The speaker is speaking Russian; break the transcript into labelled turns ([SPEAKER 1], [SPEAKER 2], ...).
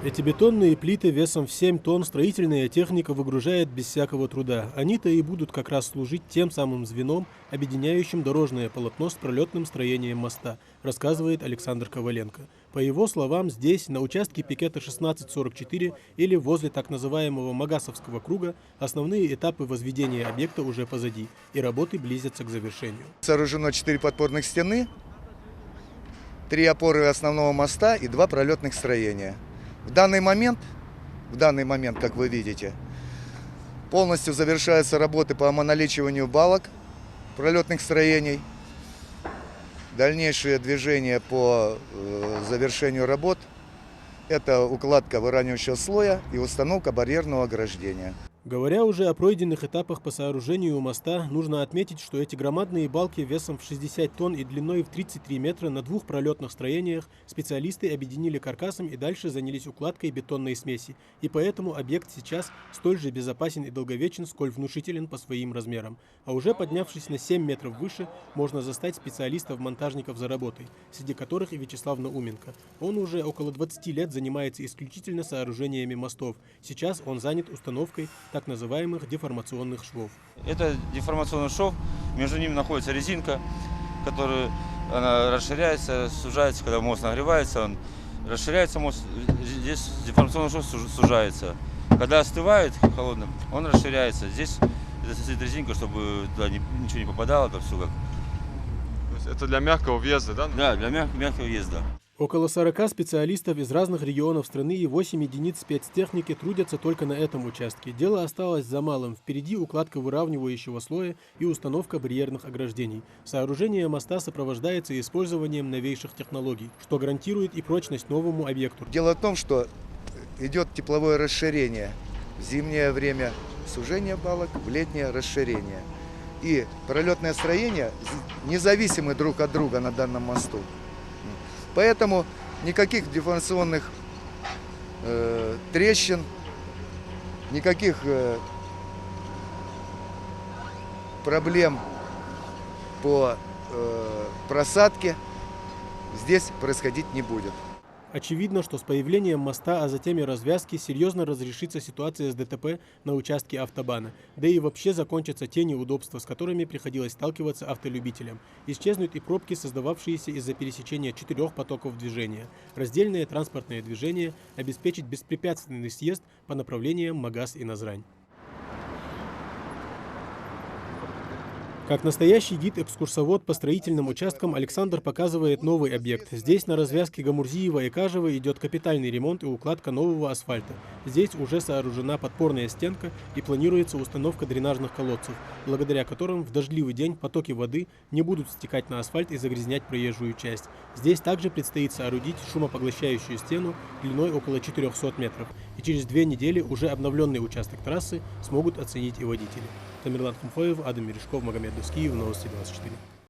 [SPEAKER 1] Эти бетонные плиты весом в 7 тонн строительная техника выгружает без всякого труда. Они-то и будут как раз служить тем самым звеном, объединяющим дорожное полотно с пролетным строением моста, рассказывает Александр Коваленко. По его словам, здесь, на участке пикета 1644 или возле так называемого Магасовского круга, основные этапы возведения объекта уже позади, и работы близятся к завершению.
[SPEAKER 2] Сооружено 4 подпорных стены, 3 опоры основного моста и 2 пролетных строения. В данный момент, как вы видите, полностью завершаются работы по омоналичиванию балок пролетных строений. Дальнейшее движение по завершению работ – это укладка выравнивающего слоя и установка барьерного ограждения.
[SPEAKER 1] Говоря уже о пройденных этапах по сооружению моста, нужно отметить, что эти громадные балки весом в 60 тонн и длиной в 33 метра на 2 пролетных строениях специалисты объединили каркасом и дальше занялись укладкой бетонной смеси. И поэтому объект сейчас столь же безопасен и долговечен, сколь внушителен по своим размерам. А уже поднявшись на 7 метров выше, можно застать специалистов-монтажников за работой, среди которых и Вячеслав Науменко. Он уже около 20 лет занимается исключительно сооружениями мостов. Сейчас он занят установкой так называемых деформационных швов.
[SPEAKER 3] Это деформационный шов, между ними находится резинка, которая она расширяется, сужается, когда мост нагревается, он расширяется, мост, здесь деформационный шов сужается. Когда остывает холодным, он расширяется. Здесь стоит резинка, чтобы туда ничего не попадало, это все как.
[SPEAKER 4] То есть это для мягкого въезда, да?
[SPEAKER 3] Да, для мягкого въезда.
[SPEAKER 1] Около 40 специалистов из разных регионов страны и 8 единиц спецтехники трудятся только на этом участке. Дело осталось за малым. Впереди укладка выравнивающего слоя и установка барьерных ограждений. Сооружение моста сопровождается использованием новейших технологий, что гарантирует и прочность новому объекту.
[SPEAKER 2] Дело в том, что идет тепловое расширение. В зимнее время сужение балок, в летнее расширение. И пролетное строение независимы друг от друга на данном мосту. Поэтому никаких деформационных трещин, никаких проблем по просадке здесь происходить не будет.
[SPEAKER 1] Очевидно, что с появлением моста, а затем и развязки, серьезно разрешится ситуация с ДТП на участке автобана. Да и вообще закончатся те неудобства, с которыми приходилось сталкиваться автолюбителям. Исчезнут и пробки, создававшиеся из-за пересечения 4 потоков движения. Раздельное транспортное движение обеспечит беспрепятственный съезд по направлениям Магас и Назрань. Как настоящий гид-экскурсовод по строительным участкам Александр показывает новый объект. Здесь на развязке Гамурзиева и Кажева идет капитальный ремонт и укладка нового асфальта. Здесь уже сооружена подпорная стенка и планируется установка дренажных колодцев, благодаря которым в дождливый день потоки воды не будут стекать на асфальт и загрязнять проезжую часть. Здесь также предстоит соорудить шумопоглощающую стену длиной около 400 метров. И через 2 недели уже обновленный участок трассы смогут оценить и водители. Тамерлан Хумфоев, Адам Мережков, Магомед Дускиев, Новости 24.